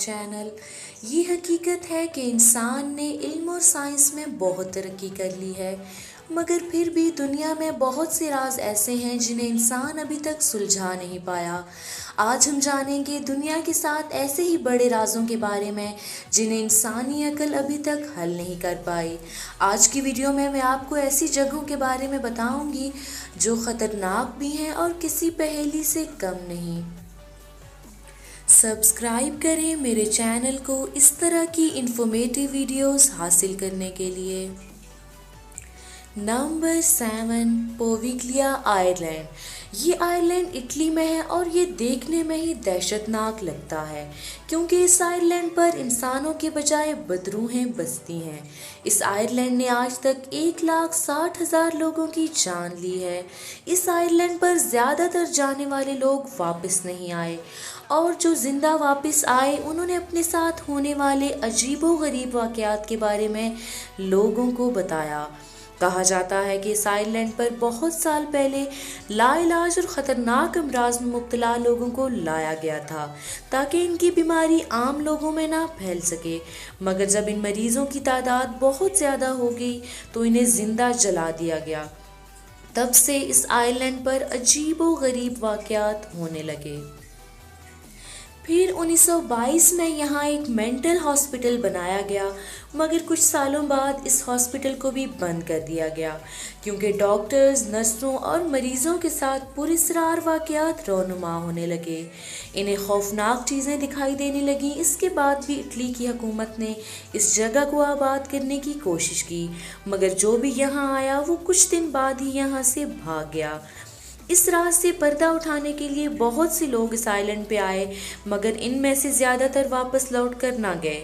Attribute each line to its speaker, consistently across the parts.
Speaker 1: Channel. ये हकीकत है कि इंसान ने इल्म और साइंस में बहुत तरक्की कर ली है, मगर फिर भी दुनिया में बहुत से राज ऐसे हैं जिन्हें इंसान अभी तक सुलझा नहीं पाया। आज हम जानेंगे दुनिया के 7 ऐसे ही बड़े राजों के बारे में जिन्हें इंसानी अक्ल अभी तक हल नहीं कर पाई। आज की वीडियो में मैं आपको ऐसी जगहों के बारे में बताऊंगी जो ख़तरनाक भी हैं और किसी पहेली से कम नहीं। सब्सक्राइब करें मेरे चैनल को इस तरह की इंफॉर्मेटिव वीडियोस हासिल करने के लिए। Number 7, Poveglia island. ये आइलैंड इटली में है और ये देखने में ही दहशतनाक लगता है क्योंकि इस आइलैंड पर इंसानों के बजाय बदरूहें बसती हैं। इस आइलैंड ने आज तक 1,60,000 लोगों की जान ली है। इस आइलैंड पर ज़्यादातर जाने वाले लोग वापस नहीं आए और जो ज़िंदा वापस आए उन्होंने अपने साथ होने वाले अजीबोगरीब वाक़यात के बारे में लोगों को बताया। कहा जाता है कि इस आइलैंड पर बहुत साल पहले लाइलाज और ख़तरनाक अमराज में मुब्तला लोगों को लाया गया था ताकि इनकी बीमारी आम लोगों में ना फैल सके, मगर जब इन मरीज़ों की तादाद बहुत ज़्यादा हो गई तो इन्हें ज़िंदा जला दिया गया। तब से इस आइलैंड पर अजीबोगरीब वाक़यात होने लगे। फिर 1922 में यहाँ एक मेंटल हॉस्पिटल बनाया गया, मगर कुछ सालों बाद इस हॉस्पिटल को भी बंद कर दिया गया क्योंकि डॉक्टर्स, नर्सों और मरीज़ों के साथ पुरअसरार वाक़यात रौनुमा होने लगे। इन्हें खौफनाक चीज़ें दिखाई देने लगीं। इसके बाद भी इटली की हुकूमत ने इस जगह को आबाद करने की कोशिश की, मगर जो भी यहाँ आया वो कुछ दिन बाद ही यहाँ से भाग गया। इस राज से पर्दा उठाने के लिए बहुत से लोग इस आइलैंड पे आए, मगर इनमें से ज़्यादातर वापस लौट कर ना गए।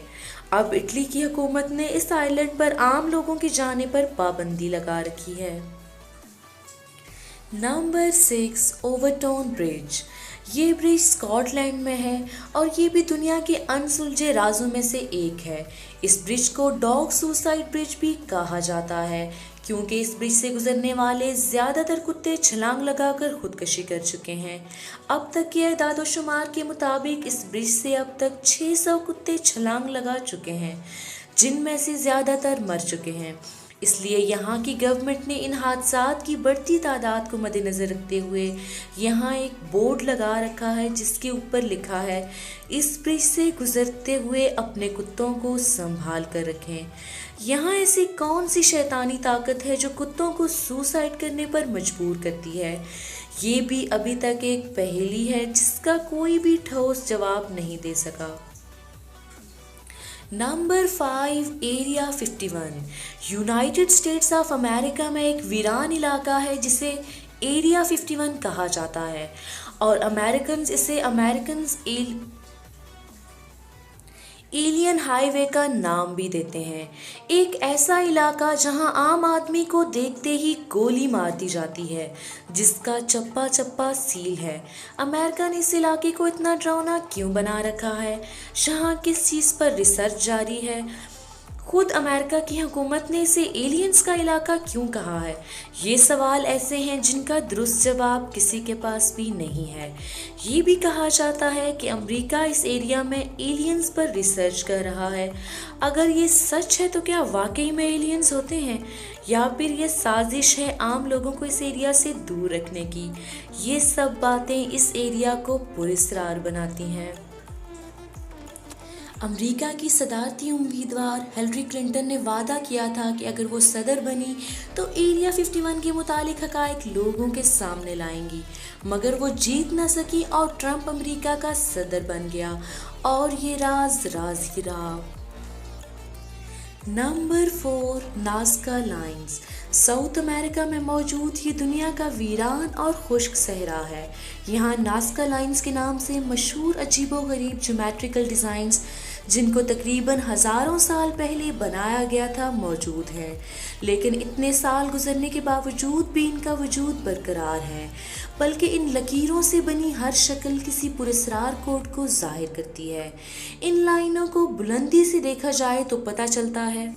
Speaker 1: अब इटली की हुकूमत ने इस आइलैंड पर आम लोगों के जाने पर पाबंदी लगा रखी है। Number 6, overtone bridge. ये ब्रिज स्कॉटलैंड में है और ये भी दुनिया के अनसुलझे राजों में से एक है। इस ब्रिज को डॉग सुसाइड ब्रिज भी कहा जाता है क्योंकि इस ब्रिज से गुजरने वाले ज़्यादातर कुत्ते छलांग लगाकर खुदकुशी कर चुके हैं। अब तक के एदाद व शुमार के मुताबिक इस ब्रिज से अब तक 600 कुत्ते छलांग लगा चुके हैं, जिनमें से ज़्यादातर मर चुके हैं। इसलिए यहाँ की गवर्नमेंट ने इन हादसात की बढ़ती तादाद को मद्देनज़र रखते हुए यहाँ एक बोर्ड लगा रखा है जिसके ऊपर लिखा है, इस ब्रिज से गुजरते हुए अपने कुत्तों को संभाल कर रखें। यहाँ ऐसी कौन सी शैतानी ताकत है जो कुत्तों को सुसाइड करने पर मजबूर करती है? ये भी अभी तक एक पहेली है जिसका कोई भी ठोस जवाब नहीं दे सका। Number 5, area 51। United states of America में एक वीरान इलाका है जिसे एरिया 51 कहा जाता है और अमेरिकन्स इसे एलियन हाईवे का नाम भी देते हैं। एक ऐसा इलाका जहां आम आदमी को देखते ही गोली मार दी जाती है, जिसका चप्पा चप्पा सील है। अमेरिका ने इस इलाके को इतना डरावना क्यों बना रखा है? जहां किस चीज़ पर रिसर्च जारी है? खुद अमेरिका की हुकूमत ने इसे एलियंस का इलाका क्यों कहा है? ये सवाल ऐसे हैं जिनका दुरुस्त जवाब किसी के पास भी नहीं है। ये भी कहा जाता है कि अमेरिका इस एरिया में एलियंस पर रिसर्च कर रहा है। अगर ये सच है तो क्या वाकई में एलियंस होते हैं या फिर ये साजिश है आम लोगों को इस एरिया से दूर रखने की? ये सब बातें इस एरिया को पुरअसरार बनाती हैं। अमेरिका की सदारती उम्मीदवार हिलरी क्लिंटन ने वादा किया था कि अगर वो सदर बनी तो एरिया 51 के मुतालिक हक़ाइक़ लोगों के सामने लाएंगी, मगर वो जीत न सकी और ट्रंप अमेरिका का सदर बन गया और ये राज ही रहा। Number 4, Nazca lines. South America में मौजूद ये दुनिया का वीरान और खुश्क सहरा है। यहाँ नाज़का लाइन्स के नाम से मशहूर अजीबोगरीब ज्योमेट्रिकल डिज़ाइंस, जिनको तकरीबन हज़ारों साल पहले बनाया गया था, मौजूद हैं, लेकिन इतने साल गुजरने के बावजूद भी इनका वजूद बरकरार है। बल्कि इन लकीरों से बनी हर शक्ल किसी पुरअसरार कोड को ज़ाहिर करती है। इन लाइनों को बुलंदी से देखा जाए तो पता चलता है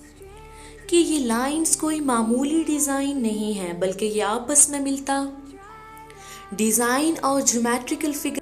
Speaker 1: कि ये लाइंस कोई मामूली डिज़ाइन नहीं है, बल्कि ये आपस में मिलता डिज़ाइन और ज्योमेट्रिकल फिगर